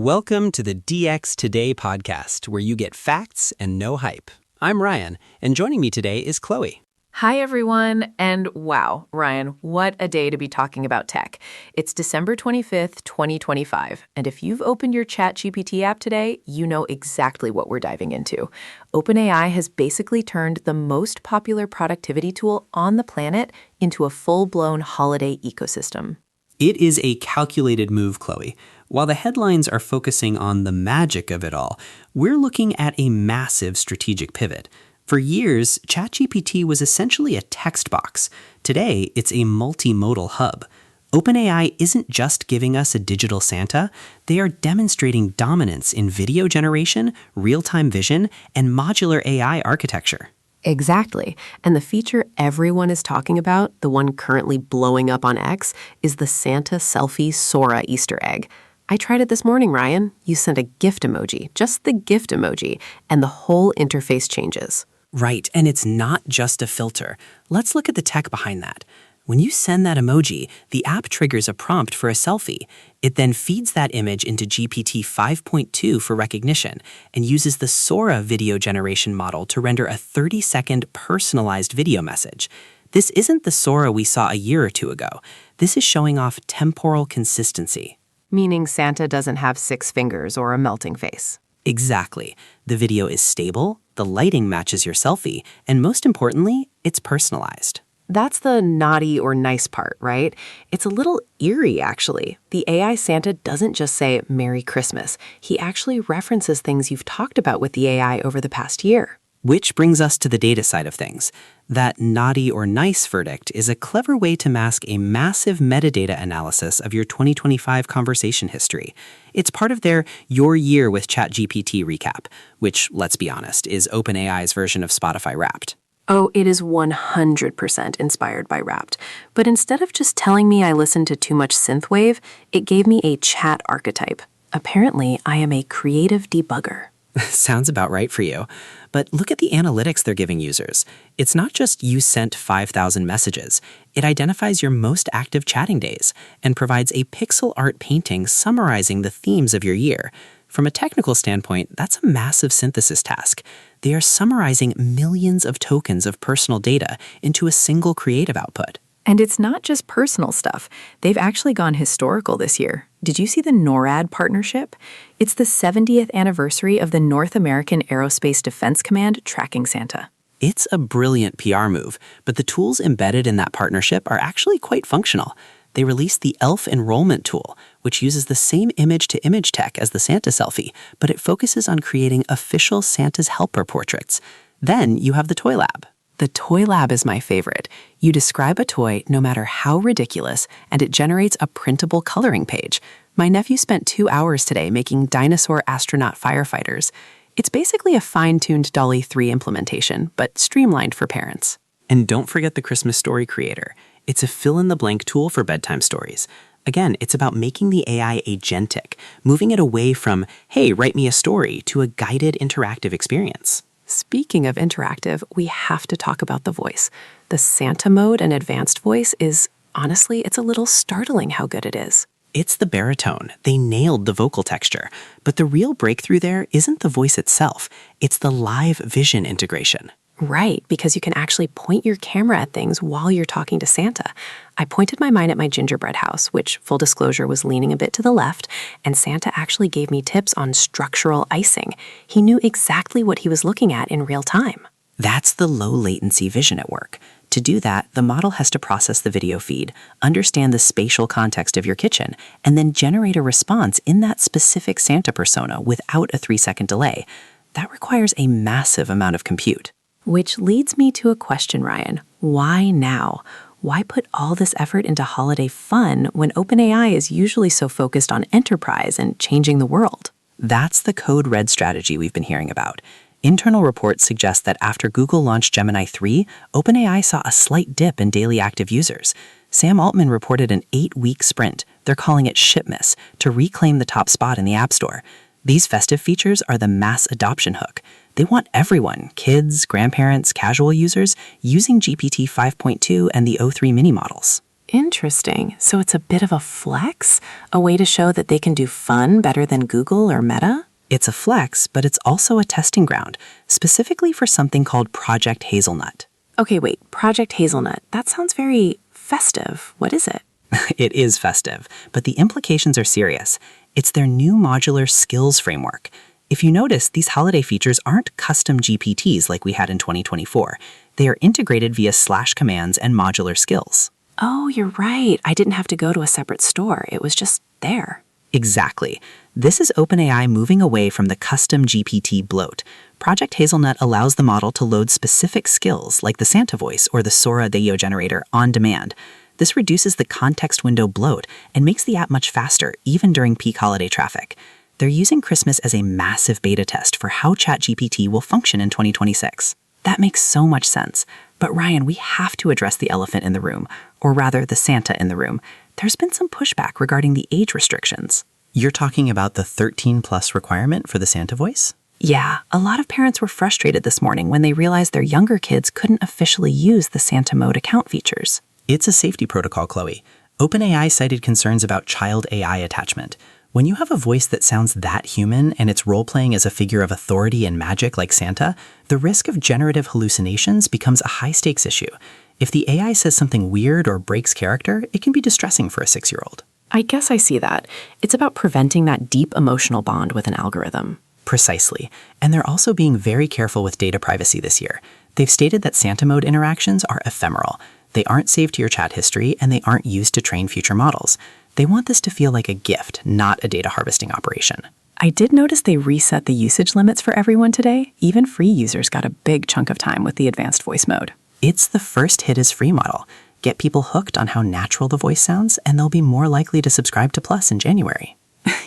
Welcome to the DX Today podcast, where you get facts and no hype. I'm Ryan, and joining me today is Chloe. Hi, everyone. And wow, Ryan, what a day to be talking about tech. It's December 25th, 2025. And if you've opened your ChatGPT app today, you know exactly what we're diving into. OpenAI has basically turned the most popular productivity tool on the planet into a full-blown holiday ecosystem. It is a calculated move, Chloe. While the headlines are focusing on the magic of it all, we're looking at a massive strategic pivot. For years, ChatGPT was essentially a text box. Today, it's a multimodal hub. OpenAI isn't just giving us a digital Santa, they are demonstrating dominance in video generation, real-time vision, and modular AI architecture. Exactly. And the feature everyone is talking about, the one currently blowing up on X, is the Santa Selfie Sora Easter egg. I tried it this morning, Ryan. You sent a gift emoji, just the gift emoji, and the whole interface changes. Right, and it's not just a filter. Let's look at the tech behind that. When you send that emoji, the app triggers a prompt for a selfie. It then feeds that image into GPT 5.2 for recognition and uses the Sora video generation model to render a 30-second personalized video message. This isn't the Sora we saw a year or two ago. This is showing off temporal consistency. Meaning Santa doesn't have 6 fingers or a melting face. Exactly. The video is stable, the lighting matches your selfie, and most importantly, it's personalized. That's the naughty or nice part, right? It's a little eerie, actually. The AI Santa doesn't just say Merry Christmas. He actually references things you've talked about with the AI over the past year. Which brings us to the data side of things. That naughty or nice verdict is a clever way to mask a massive metadata analysis of your 2025 conversation history. It's part of their Your Year with ChatGPT recap, which, let's be honest, is OpenAI's version of Spotify Wrapped. Oh, it is 100% inspired by Wrapped. But instead of just telling me I listened to too much synthwave, it gave me a chat archetype. Apparently, I am a creative debugger. Sounds about right for you. But look at the analytics they're giving users. It's not just you sent 5,000 messages. It identifies your most active chatting days and provides a pixel art painting summarizing the themes of your year. From a technical standpoint, that's a massive synthesis task. They are summarizing millions of tokens of personal data into a single creative output. And it's not just personal stuff. They've actually gone historical this year. Did you see the NORAD partnership? It's the 70th anniversary of the North American Aerospace Defense Command tracking Santa. It's a brilliant PR move, but the tools embedded in that partnership are actually quite functional. They released the ELF enrollment tool, which uses the same image-to-image tech as the Santa selfie, but it focuses on creating official Santa's helper portraits. Then you have the Toy Lab. The Toy Lab is my favorite. You describe a toy, no matter how ridiculous, and it generates a printable coloring page. My nephew spent 2 hours today making dinosaur astronaut firefighters. It's basically a fine-tuned DALL-E 3 implementation, but streamlined for parents. And don't forget the Christmas Story Creator. It's a fill-in-the-blank tool for bedtime stories. Again, it's about making the AI agentic, moving it away from, hey, write me a story, to a guided interactive experience. Speaking of interactive, we have to talk about the voice. The Santa mode and advanced voice is, honestly, it's a little startling how good it is. It's the baritone. They nailed the vocal texture. But the real breakthrough there isn't the voice itself. It's the live vision integration. Right, because you can actually point your camera at things while you're talking to Santa. I pointed my mine at my gingerbread house, which, full disclosure, was leaning a bit to the left, and Santa actually gave me tips on structural icing. He knew exactly what he was looking at in real time. That's the low latency vision at work. To do that, the model has to process the video feed, understand the spatial context of your kitchen, and then generate a response in that specific Santa persona without a 3-second delay. That requires a massive amount of compute. Which leads me to a question, Ryan. Why now? Why put all this effort into holiday fun when OpenAI is usually so focused on enterprise and changing the world? That's the code red strategy we've been hearing about. Internal reports suggest that after Google launched Gemini 3, OpenAI saw a slight dip in daily active users. Sam Altman reported an 8-week sprint, they're calling it shipmas, to reclaim the top spot in the App Store. These festive features are the mass adoption hook. They want everyone, kids, grandparents, casual users, using GPT 5.2 and the O3 mini models. Interesting. So it's a bit of a flex? A way to show that they can do fun better than Google or Meta? It's a flex, but it's also a testing ground, specifically for something called Project Hazelnut. Okay, wait. Project Hazelnut. That sounds very festive. What is it? It is festive, but the implications are serious. It's their new modular skills framework. If you notice, these holiday features aren't custom GPTs like we had in 2024. They are integrated via slash commands and modular skills. Oh, you're right. I didn't have to go to a separate store. It was just there. Exactly. This is OpenAI moving away from the custom GPT bloat. Project Hazelnut allows the model to load specific skills like the Santa voice or the Sora-Powered generator on demand. This reduces the context window bloat and makes the app much faster, even during peak holiday traffic. They're using Christmas as a massive beta test for how ChatGPT will function in 2026. That makes so much sense. But Ryan, we have to address the elephant in the room, or rather the Santa in the room. There's been some pushback regarding the age restrictions. You're talking about the 13+ requirement for the Santa voice? Yeah, a lot of parents were frustrated this morning when they realized their younger kids couldn't officially use the Santa mode account features. It's a safety protocol, Chloe. OpenAI cited concerns about child AI attachment. When you have a voice that sounds that human and it's role-playing as a figure of authority and magic like Santa, the risk of generative hallucinations becomes a high-stakes issue. If the AI says something weird or breaks character, it can be distressing for a 6-year-old. I guess I see that. It's about preventing that deep emotional bond with an algorithm. Precisely. And they're also being very careful with data privacy this year. They've stated that Santa mode interactions are ephemeral. They aren't saved to your chat history, and they aren't used to train future models. They want this to feel like a gift, not a data harvesting operation. I did notice they reset the usage limits for everyone today. Even free users got a big chunk of time with the advanced voice mode. It's the first hit as free model. Get people hooked on how natural the voice sounds, and they'll be more likely to subscribe to Plus in January.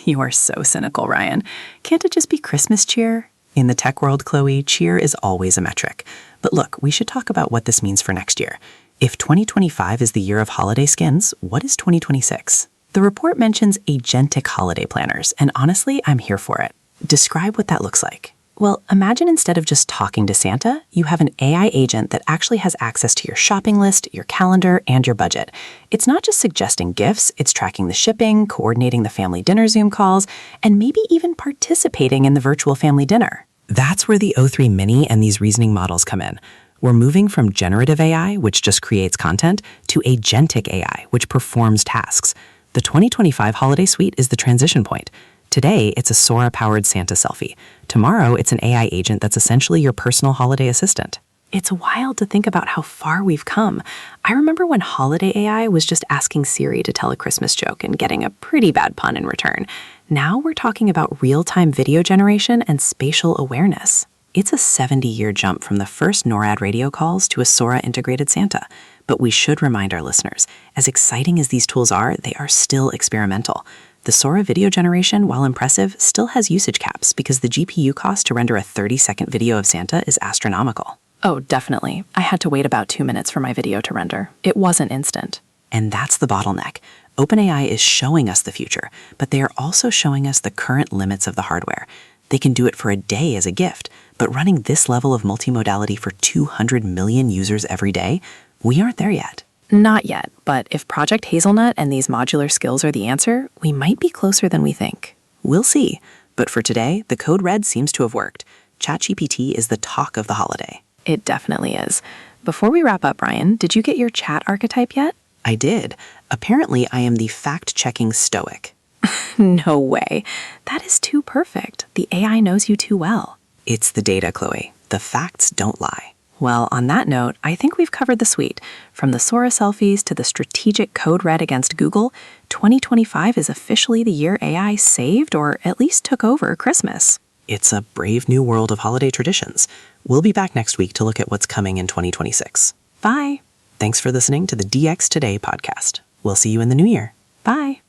You are so cynical, Ryan. Can't it just be Christmas cheer? In the tech world, Chloe, cheer is always a metric. But look, we should talk about what this means for next year. If 2025 is the year of holiday skins, what is 2026? The report mentions agentic holiday planners, and honestly, I'm here for it. Describe what that looks like. Well, imagine instead of just talking to Santa, you have an AI agent that actually has access to your shopping list, your calendar, and your budget. It's not just suggesting gifts, it's tracking the shipping, coordinating the family dinner Zoom calls, and maybe even participating in the virtual family dinner. That's where the O3 Mini and these reasoning models come in. We're moving from generative AI, which just creates content, to agentic AI, which performs tasks. The 2025 holiday suite is the transition point. Today, it's a Sora-Powered Santa selfie. Tomorrow, it's an AI agent that's essentially your personal holiday assistant. It's wild to think about how far we've come. I remember when holiday AI was just asking Siri to tell a Christmas joke and getting a pretty bad pun in return. Now we're talking about real-time video generation and spatial awareness. It's a 70-year jump from the first NORAD radio calls to a Sora-integrated Santa. But we should remind our listeners, as exciting as these tools are, they are still experimental. The Sora video generation, while impressive, still has usage caps because the GPU cost to render a 30-second video of Santa is astronomical. Oh, definitely. I had to wait about 2 minutes for my video to render. It wasn't instant. And that's the bottleneck. OpenAI is showing us the future, but they are also showing us the current limits of the hardware. They can do it for a day as a gift, but running this level of multimodality for 200 million users every day, we aren't there yet. Not yet, but if Project Hazelnut and these modular skills are the answer, we might be closer than we think. We'll see. But for today, the code red seems to have worked. ChatGPT is the talk of the holiday. It definitely is. Before we wrap up, Ryan, did you get your chat archetype yet? I did. Apparently, I am the fact-checking stoic. No way. That is too perfect. The AI knows you too well. It's the data, Chloe. The facts don't lie. Well, on that note, I think we've covered the suite. From the Sora selfies to the strategic code red against Google, 2025 is officially the year AI saved or at least took over Christmas. It's a brave new world of holiday traditions. We'll be back next week to look at what's coming in 2026. Bye. Thanks for listening to the DX Today podcast. We'll see you in the new year. Bye.